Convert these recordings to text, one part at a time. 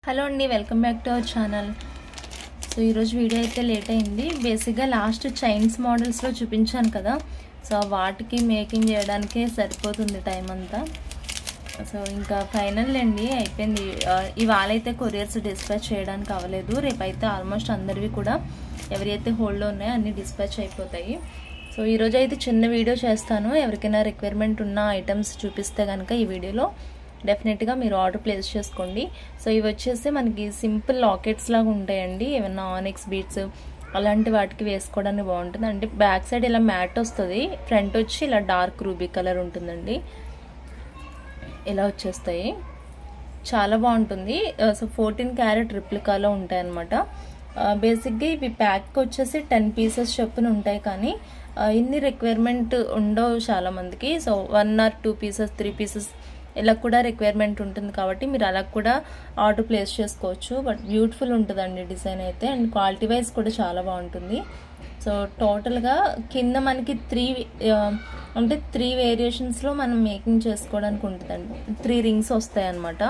Hello అండి, welcome back to our channel. So ఈరోజు video అయితే లేట్ అయింది. బేసిక్గా లాస్ట్ చైన్స్ మోడల్స్లో చూపించాను కదా, సో వాటికి మేకింగ్ చేయడానికే సరిపోతుంది టైం అంతా. సో ఇంకా ఫైనల్ అండి, అయిపోయింది. ఇవాళ అయితే కొరియర్స్ డిస్పాచ్ చేయడానికి అవ్వలేదు. రేపైతే ఆల్మోస్ట్ అందరివి కూడా ఎవరైతే హోల్డ్లో ఉన్నాయో అన్నీ డిస్పాచ్ అయిపోతాయి. సో ఈరోజు అయితే చిన్న వీడియో చేస్తాను. ఎవరికైనా రిక్వైర్మెంట్ ఉన్న ఐటమ్స్ చూపిస్తే కనుక ఈ వీడియోలో డెఫినెట్గా మీరు ఆర్డర్ ప్లేస్ చేసుకోండి. సో ఇవి వచ్చేసి మనకి సింపుల్ లాకెట్స్ లాగా ఉంటాయండి. ఏమన్నా ఆనిక్స్ బీడ్స్ అలాంటి వాటికి వేసుకోవడానికి బాగుంటుంది. అంటే బ్యాక్ సైడ్ ఇలా మ్యాట్ వస్తుంది, ఫ్రంట్ వచ్చి ఇలా డార్క్ రూబీ కలర్ ఉంటుందండి. ఇలా వచ్చేస్తాయి, చాలా బాగుంటుంది. సో 14 క్యారెట్ రిప్లికాలో ఉంటాయి అన్నమాట. బేసిక్గా ఇవి ప్యాక్ వచ్చేసి 10 పీసెస్ చొప్పున ఉంటాయి, కానీ ఇన్ని రిక్వైర్మెంట్ ఉండవు చాలా మందికి. సో 1 or 2 పీసెస్ 3 పీసెస్ ఇలా కూడా రిక్వైర్మెంట్ ఉంటుంది, కాబట్టి మీరు అలా కూడా ఆర్డర్ ప్లేస్ చేసుకోవచ్చు. బట్ బ్యూటిఫుల్ ఉంటుందండి డిజైన్ అయితే, అండ్ క్వాలిటీ వైజ్ కూడా చాలా బాగుంటుంది. సో టోటల్గా కింద మనకి 3 వేరియేషన్స్లో మనం మేకింగ్ చేసుకోవడానికి ఉంటుందండి. 3 రింగ్స్ వస్తాయి అన్నమాట.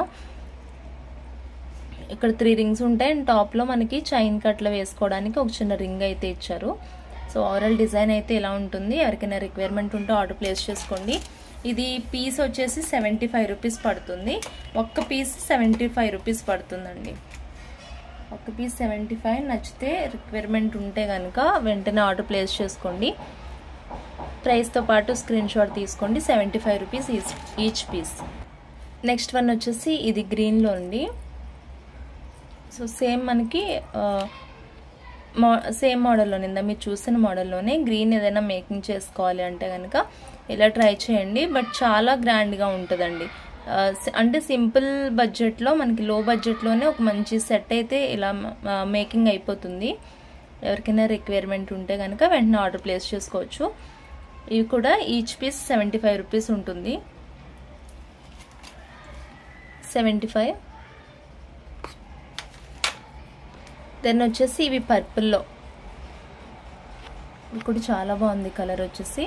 ఇక్కడ 3 రింగ్స్ ఉంటాయి, అండ్ టాప్లో మనకి చైన్ కట్లో వేసుకోవడానికి ఒక చిన్న రింగ్ అయితే ఇచ్చారు. సో ఓవరాల్ డిజైన్ అయితే ఇలా ఉంటుంది. ఎవరికైనా రిక్వైర్మెంట్ ఉంటే ఆర్డర్ ప్లేస్ చేసుకోండి. ఇది పీస్ వచ్చేసి 75 రూపీస్ పడుతుంది. ఒక్క పీస్ 75 రూపీస్ పడుతుందండి. ఒక పీస్ 75. నచ్చితే రిక్వైర్మెంట్ ఉంటే కనుక వెంటనే ఆర్డర్ ప్లేస్ చేసుకోండి. ప్రైస్తో పాటు స్క్రీన్ షాట్ తీసుకోండి. 75 rupees each piece. Next one వచ్చేసి ఇది గ్రీన్లో అండి. సో సేమ్ మనకి సేమ్ మోడల్లోనే, మీరు చూసిన మోడల్లోనే గ్రీన్ ఏదైనా మేకింగ్ చేసుకోవాలి అంటే కనుక ఇలా ట్రై చేయండి. బట్ చాలా గ్రాండ్గా ఉంటుందండి. అంటే సింపుల్ బడ్జెట్లో, మనకి లో బడ్జెట్లోనే ఒక మంచి సెట్ అయితే ఇలా మేకింగ్ అయిపోతుంది. ఎవరికైనా రిక్వైర్మెంట్ ఉంటే కనుక వెంటనే ఆర్డర్ ప్లేస్ చేసుకోవచ్చు. ఇవి కూడా ఈచ్ పీస్ 75 రూపీస్ ఉంటుంది. 75. దెన్ వచ్చేసి ఇవి పర్పుల్లో, ఇది కూడా చాలా బాగుంది. కలర్ వచ్చేసి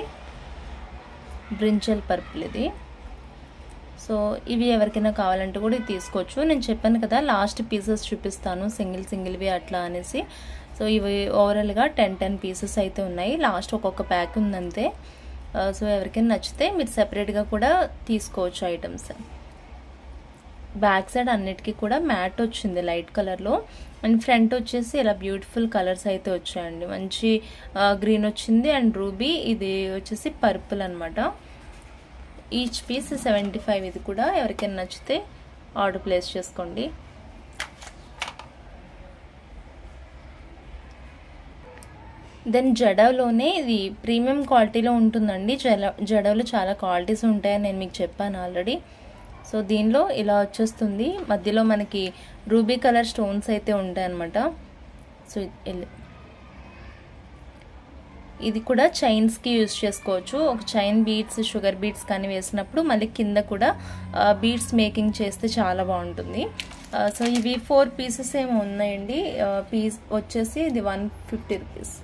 బ్రింజల్ పర్పుల్ ఇది. సో ఇవి ఎవరికైనా కావాలంటే కూడా ఇది తీసుకోవచ్చు. నేను చెప్పాను కదా లాస్ట్ పీసెస్ చూపిస్తాను, సింగిల్వి అట్లా అనేసి. సో ఇవి ఓవరాల్గా 10 పీసెస్ అయితే ఉన్నాయి. లాస్ట్ ఒక్కొక్క ప్యాక్ ఉందంతే. సో ఎవరికైనా నచ్చితే మీరు సెపరేట్గా కూడా తీసుకోవచ్చు ఐటమ్స్. బ్యాక్ సైడ్ అన్నిటికీ కూడా మ్యాట్ వచ్చింది లైట్ కలర్లో, అండ్ ఫ్రంట్ వచ్చేసి ఇలా బ్యూటిఫుల్ కలర్స్ అయితే వచ్చాయండి. మంచి గ్రీన్ వచ్చింది, అండ్ రూబీ, ఇది వచ్చేసి పర్పుల్ అనమాట. Each piece 75. ఇది కూడా ఎవరికైనా నచ్చితే ఆర్డర్ ప్లేస్ చేసుకోండి. దెన్ జడవలోనే ఇది ప్రీమియం క్వాలిటీలో ఉంటుందండి. జడవలో చాలా క్వాలిటీస్ ఉంటాయని నేను మీకు చెప్పాను ఆల్రెడీ. సో దీనిలో ఇలా వచ్చేస్తుంది. మధ్యలో మనకి రూబీ కలర్ స్టోన్స్ అయితే ఉంటాయన్నమాట. సో ఇది కూడా చైన్స్కి యూజ్ చేసుకోవచ్చు. ఒక చైన్ బీడ్స్, షుగర్ బీడ్స్ కానీ వేసినప్పుడు మళ్ళీ కింద కూడా బీడ్స్ మేకింగ్ చేస్తే చాలా బాగుంటుంది. సో ఇవి 4 పీసెస్ ఏమో ఉన్నాయండి. పీస్ వచ్చేసి ఇది 150 రూపీస్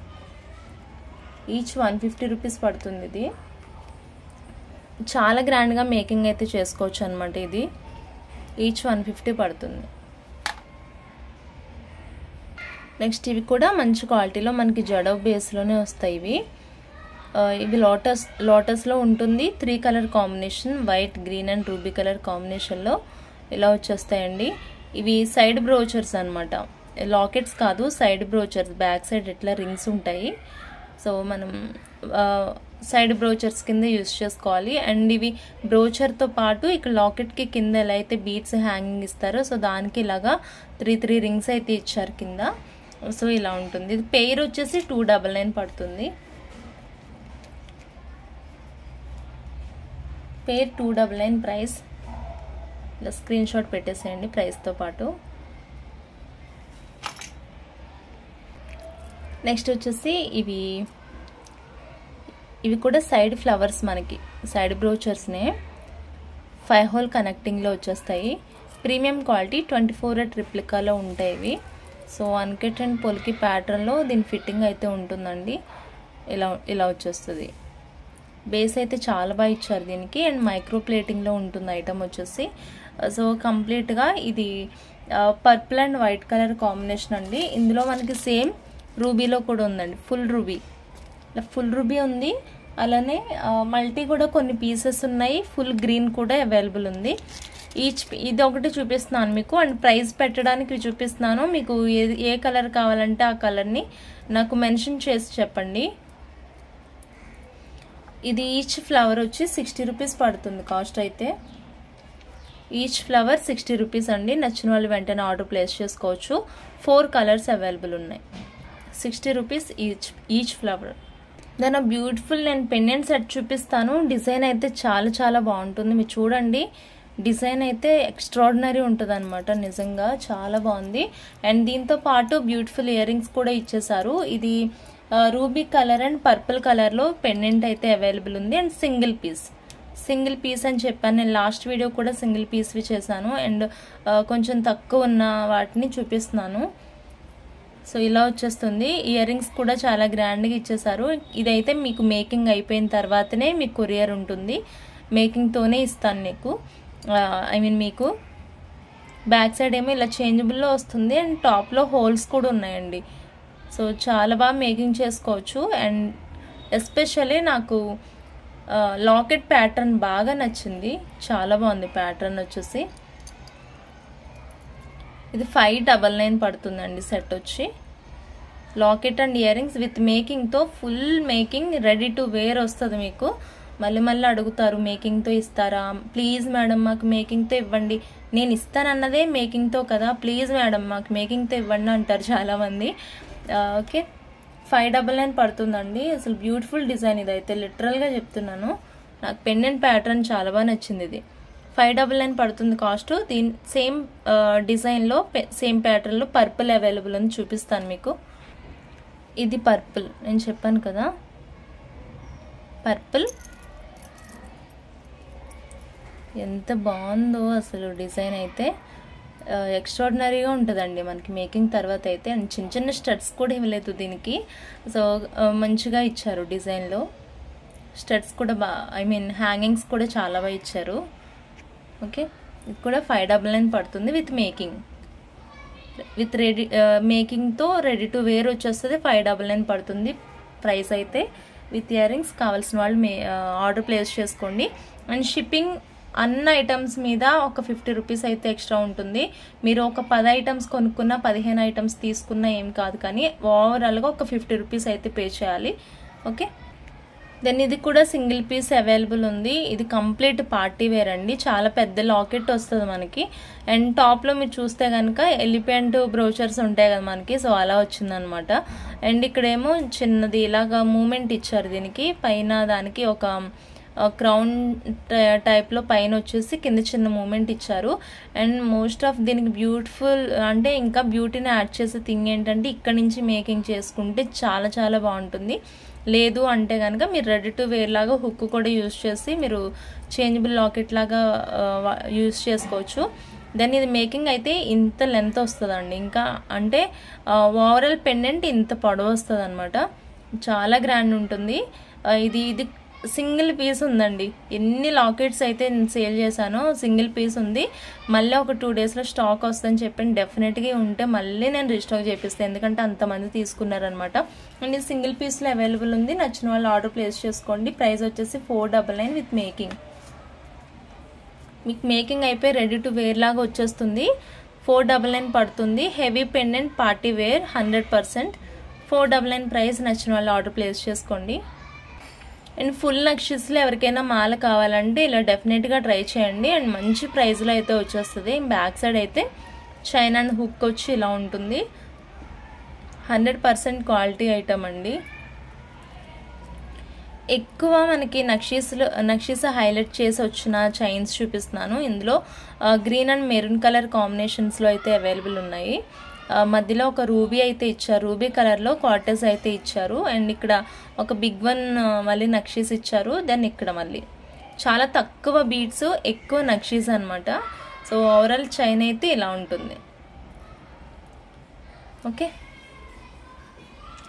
ఈచ్. 150 రూపీస్ పడుతుంది. ఇది చాలా గ్రాండ్గా మేకింగ్ అయితే చేసుకోవచ్చు అనమాట. ఇది ఈచ్ 150 పడుతుంది. నెక్స్ట్ ఇవి కూడా మంచి క్వాలిటీలో మనకి జడవ్ బేస్లోనే వస్తాయి. ఇవి లోటస్లో ఉంటుంది. 3 colour combination, white, green and ruby colour కాంబినేషన్లో ఇలా వచ్చేస్తాయండి. ఇవి సైడ్ బ్రోచర్స్ అనమాట, లాకెట్స్ కాదు, సైడ్ బ్రోచర్స్. బ్యాక్ సైడ్ ఇట్లా రింగ్స్ ఉంటాయి. సో మనం సైడ్ బ్రోచర్స్ కింద యూజ్ చేసుకోవాలి. అండ్ ఇవి బ్రోచర్తో పాటు ఇక్కడ లాకెట్కి కింద ఎలా అయితే బీడ్స్ హ్యాంగింగ్ ఇస్తారో, సో దానికి ఇలాగా 3 రింగ్స్ అయితే ఇచ్చారు కింద. సో ఇలా ఉంటుంది. ఇది పెయిర్ వచ్చేసి 299 పడుతుంది. Pair 299 price. ఇలా స్క్రీన్ షాట్ పెట్టేసేయండి ప్రైస్తో పాటు. నెక్స్ట్ వచ్చేసి ఇవి కూడా సైడ్ ఫ్లవర్స్, మనకి సైడ్ బ్రోచర్స్నే 5 హోల్ కనెక్టింగ్లో వచ్చేస్తాయి. ప్రీమియం క్వాలిటీ 24 రిప్లికాలో ఉంటాయి ఇవి. సో అన్కట్ అండ్ పొలికి ప్యాటర్న్లో దీని ఫిట్టింగ్ అయితే ఉంటుందండి. ఇలా వచ్చేస్తుంది. బేస్ అయితే చాలా బాగా ఇచ్చారు దీనికి, అండ్ మైక్రో ప్లేటింగ్లో ఉంటుంది ఐటమ్ వచ్చేసి. సో కంప్లీట్గా ఇది purple and white colour combination అండి. ఇందులో మనకి సేమ్ రూబీలో కూడా ఉందండి, ఫుల్ రూబీ ఉంది. అలానే మల్టీ కూడా కొన్ని పీసెస్ ఉన్నాయి, ఫుల్ గ్రీన్ కూడా అవైలబుల్ ఉంది. ఇది ఒకటి చూపిస్తున్నాను మీకు, అండ్ ప్రైస్ పెట్టడానికి చూపిస్తున్నాను మీకు. ఏ కలర్ కావాలంటే ఆ కలర్ని నాకు మెన్షన్ చేసి చెప్పండి. ఇది ఈచ్ ఫ్లవర్ వచ్చి 60 రూపీస్ పడుతుంది కాస్ట్ అయితే. ఈచ్ ఫ్లవర్ 60 రూపీస్ అండి. నచ్చిన వాళ్ళు వెంటనే ఆర్డర్ ప్లేస్ చేసుకోవచ్చు. 4 కలర్స్ అవైలబుల్ ఉన్నాయి. 60 రూపీస్ ఈచ్ ఫ్లవర్. దాని బ్యూటిఫుల్ నేను పెండెంట్ సెట్ చూపిస్తాను. డిజైన్ అయితే చాలా చాలా బాగుంటుంది. మీరు చూడండి, డిజైన్ అయితే ఎక్స్ట్రాడినరీ ఉంటుంది అనమాట. నిజంగా చాలా బాగుంది. అండ్ దీంతో పాటు బ్యూటిఫుల్ ఇయర్ రింగ్స్ కూడా ఇచ్చేసారు. ఇది రూబీ కలర్ అండ్ పర్పుల్ కలర్లో పెండెంట్ అయితే అవైలబుల్ ఉంది. అండ్ సింగిల్ పీస్ అని చెప్పాను నేను లాస్ట్ వీడియో కూడా సింగిల్ పీస్వి చేశాను. అండ్ కొంచెం తక్కువ ఉన్న వాటిని చూపిస్తున్నాను. సో ఇలా వచ్చేస్తుంది. ఇయర్ రింగ్స్ కూడా చాలా గ్రాండ్గా ఇచ్చేసారు. ఇదైతే మీకు మేకింగ్ అయిపోయిన తర్వాతనే మీకు కొరియర్ ఉంటుంది. మేకింగ్తోనే ఇస్తాను మీకు. మీకు బ్యాక్ సైడ్ ఏమో ఇలా చేంజబుల్లో వస్తుంది. అండ్ టాప్లో హోల్స్ కూడా ఉన్నాయండి. సో చాలా బాగా మేకింగ్ చేసుకోవచ్చు. అండ్ ఎస్పెషల్లీ నాకు లాకెట్ ప్యాటర్న్ బాగా నచ్చింది. చాలా బాగుంది ప్యాటర్న్ వచ్చేసి. ఇది 599 పడుతుందండి సెట్ వచ్చి. Locket and earrings with మేకింగ్తో, full making, ready to wear వస్తుంది మీకు. మళ్ళీ అడుగుతారు మేకింగ్తో ఇస్తారా, ప్లీజ్ మేడం మాకు మేకింగ్తో ఇవ్వండి. నేను ఇస్తానన్నదే మేకింగ్తో కదా, ప్లీజ్ మేడం మాకు మేకింగ్తో ఇవ్వండి అంటారు చాలామంది. ఓకే, 599 పడుతుందండి. అసలు బ్యూటిఫుల్ డిజైన్ ఇదైతే, లిటరల్గా చెప్తున్నాను. నాకు పెండెంట్ ప్యాటర్న్ చాలా బాగా నచ్చింది. ఇది 599 పడుతుంది కాస్ట్. దీని సేమ్ డిజైన్లో సేమ్ ప్యాటర్న్లో పర్పుల్ అవైలబుల్ అని చూపిస్తాను మీకు. ఇది పర్పుల్, నేను చెప్పాను కదా పర్పుల్. ఎంత బాగుందో అసలు డిజైన్ అయితే, ఎక్స్ట్రాడినరీగా ఉంటుందండి మనకి మేకింగ్ తర్వాత అయితే. అండ్ చిన్న స్టడ్స్ కూడా ఇవ్వలేదు దీనికి. సో మంచిగా ఇచ్చారు డిజైన్లో. స్టడ్స్ కూడా హ్యాంగింగ్స్ కూడా చాలా బాగా ఇచ్చారు. ఓకే, ఇది కూడా 599 పడుతుంది విత్ మేకింగ్. మేకింగ్తో రెడీ టు వేర్ వచ్చేస్తుంది. 599 పడుతుంది ప్రైస్ అయితే. విత్ ఇయర్ రింగ్స్ కావాల్సిన వాళ్ళు ఆర్డర్ ప్లేస్ చేసుకోండి. అండ్ షిప్పింగ్ అన్ని ఐటమ్స్ మీద ఒక 50 రూపీస్ అయితే ఎక్స్ట్రా ఉంటుంది. మీరు ఒక 10 ఐటమ్స్ కొనుక్కున్నా 15 ఐటమ్స్ తీసుకున్నా ఏం కాదు, కానీ ఓవరాల్గా ఒక 50 రూపీస్ అయితే పే చేయాలి. ఓకే, దెన్ ఇది కూడా సింగిల్ పీస్ అవైలబుల్ ఉంది. ఇది కంప్లీట్ పార్టీ వేర్ అండి. చాలా పెద్ద లాకెట్ వస్తుంది మనకి. అండ్ టాప్లో మీరు చూస్తే కనుక ఎలిఫెంట్ బ్రోచర్స్ ఉంటాయి కదా మనకి, సో అలా వచ్చిందనమాట. అండ్ ఇక్కడేమో చిన్నది ఇలాగా మూమెంట్ ఇచ్చారు దీనికి. పైన దానికి ఒక క్రౌన్ టైప్లో పైన వచ్చేసి కింద చిన్న మూమెంట్ ఇచ్చారు. అండ్ మోస్ట్ ఆఫ్ దీనికి బ్యూటిఫుల్ అంటే ఇంకా బ్యూటీని యాడ్ చేసే థింగ్ ఏంటంటే, ఇక్కడ నుంచి మేకింగ్ చేసుకుంటే చాలా చాలా బాగుంటుంది. లేదు అంటే కనుక మీరు రెడీ టు వేర్ లాగా హుక్ కూడా యూజ్ చేసి మీరు చేంజబుల్ లాకెట్ లాగా యూజ్ చేసుకోవచ్చు. దెన్ ఇది మేకింగ్ అయితే ఇంత లెంత్ వస్తుందండి. ఇంకా అంటే ఓవరాల్ పెండెంట్ ఇంత పొడవు వస్తుంది అనమాట. చాలా గ్రాండ్ ఉంటుంది. ఇది సింగిల్ పీస్ ఉందండి. ఎన్ని లాకెట్స్ అయితే నేను సేల్ చేశానో సింగిల్ పీస్ ఉంది. మళ్ళీ ఒక 2 డేస్లో స్టాక్ వస్తుందని చెప్పి డెఫినెట్గా ఉంటే మళ్ళీ నేను రీస్టాక్ చేపిస్తాను, ఎందుకంటే అంతమంది తీసుకున్నారనమాట. అండ్ ఇది సింగిల్ పీస్లో అవైలబుల్ ఉంది. నచ్చిన వాళ్ళు ఆర్డర్ ప్లేస్ చేసుకోండి. ప్రైస్ వచ్చేసి 499 విత్ మేకింగ్. మీకు మేకింగ్ అయిపోయి రెడీ టు వేర్ లాగా వచ్చేస్తుంది. 499 పడుతుంది. Heavy pendant party wear 100%. 499 price. నచ్చిన వాళ్ళు ఆర్డర్ ప్లేస్ చేసుకోండి. అండ్ ఫుల్ నక్షీస్లో ఎవరికైనా మాల కావాలంటే ఇలా డెఫినెట్గా ట్రై చేయండి. అండ్ మంచి ప్రైస్లో అయితే వచ్చేస్తుంది. బ్యాక్ సైడ్ అయితే చైన్ అండ్ హుక్ వచ్చి ఇలా ఉంటుంది. 100% క్వాలిటీ ఐటమ్ అండి. ఎక్కువ మనకి నక్షీస్ హైలైట్ చేసి వచ్చిన చైన్స్ చూపిస్తున్నాను. ఇందులో గ్రీన్ అండ్ మెరూన్ కలర్ కాంబినేషన్స్లో అయితే అవైలబుల్ ఉన్నాయి. మధ్యలో ఒక రూబీ అయితే ఇచ్చారు, రూబీ కలర్లో కాటేజ్ అయితే ఇచ్చారు. అండ్ ఇక్కడ ఒక బిగ్ వన్ మళ్ళీ నక్షీస్ ఇచ్చారు. దెన్ ఇక్కడ మళ్ళీ చాలా తక్కువ బీడ్స్, ఎక్కువ నక్షీస్ అనమాట. సో ఓవరాల్ చైన్ అయితే ఇలా ఉంటుంది. ఓకే,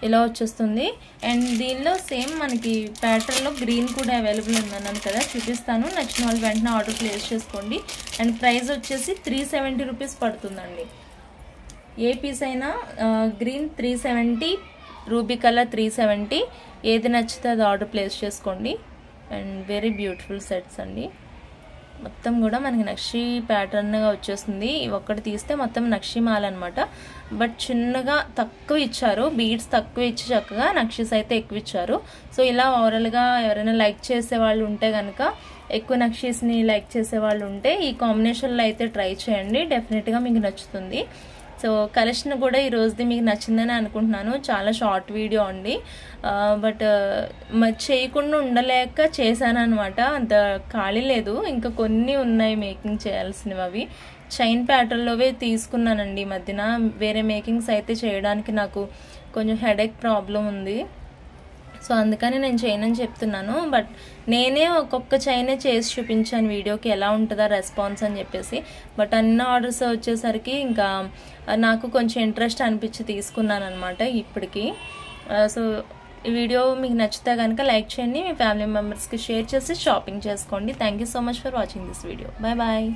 ఇలా వచ్చేస్తుంది. అండ్ దీనిలో సేమ్ మనకి ప్యాటర్న్లో గ్రీన్ కూడా అవైలబుల్ ఉందన్నాను కదా, చూపిస్తాను. నచ్చిన వాళ్ళు వెంటనే ఆర్డర్ ప్లేస్ చేసుకోండి. అండ్ ప్రైస్ వచ్చేసి 370 రూపీస్ పడుతుందండి. ఏ పీస్ అయినా గ్రీన్ 370, రూబీ కలర్ 370, ఏది నచ్చితే అది ఆర్డర్ ప్లేస్ చేసుకోండి. అండ్ వెరీ బ్యూటిఫుల్ సెట్స్ అండి. మొత్తం కూడా మనకి నక్షి ప్యాటర్న్గా వచ్చేస్తుంది. ఒక్కటి తీస్తే మొత్తం నక్షి మాల అనమాట. బట్ చిన్నగా తక్కువ ఇచ్చారు, బీడ్స్ తక్కువ ఇచ్చి చక్కగా నక్షీస్ అయితే ఎక్కువ ఇచ్చారు. సో ఇలా ఓవరాల్గా ఎవరైనా లైక్ చేసే వాళ్ళు ఉంటే కనుక, ఎక్కువ నక్షీస్ని లైక్ చేసే వాళ్ళు ఉంటే ఈ కాంబినేషన్లో అయితే ట్రై చేయండి, డెఫినెట్గా మీకు నచ్చుతుంది. సో కలెక్షన్ కూడా ఈ రోజుది మీకు నచ్చిందని అనుకుంటున్నాను. చాలా షార్ట్ వీడియో అండి, బట్ చేయకుండా ఉండలేక చేశాను అనమాట. అంత ఖాళీ లేదు, ఇంకా కొన్ని ఉన్నాయి మేకింగ్ చేయాల్సినవి. అవి చైన్ ప్యాటర్న్లోవే తీసుకున్నానండి ఈ మధ్యన. వేరే మేకింగ్స్ అయితే చేయడానికి నాకు కొంచెం హెడేక్ ప్రాబ్లం ఉంది. సో అందుకని నేను చేయనని చెప్తున్నాను. బట్ నేనే ఒక్కొక్క చైనే చేసి చూపించాను వీడియోకి, ఎలా ఉంటుందా రెస్పాన్స్ అని చెప్పేసి. బట్ అన్ని ఆర్డర్స్ వచ్చేసరికి ఇంకా నాకు కొంచెం ఇంట్రెస్ట్ అనిపించి తీసుకున్నాను అనమాట ఇప్పటికి. సో ఈ వీడియో మీకు నచ్చితే కనుక లైక్ చేయండి, మీ ఫ్యామిలీ మెంబర్స్కి షేర్ చేసి షాపింగ్ చేసుకోండి. Thank you so much for watching this video. Bye bye.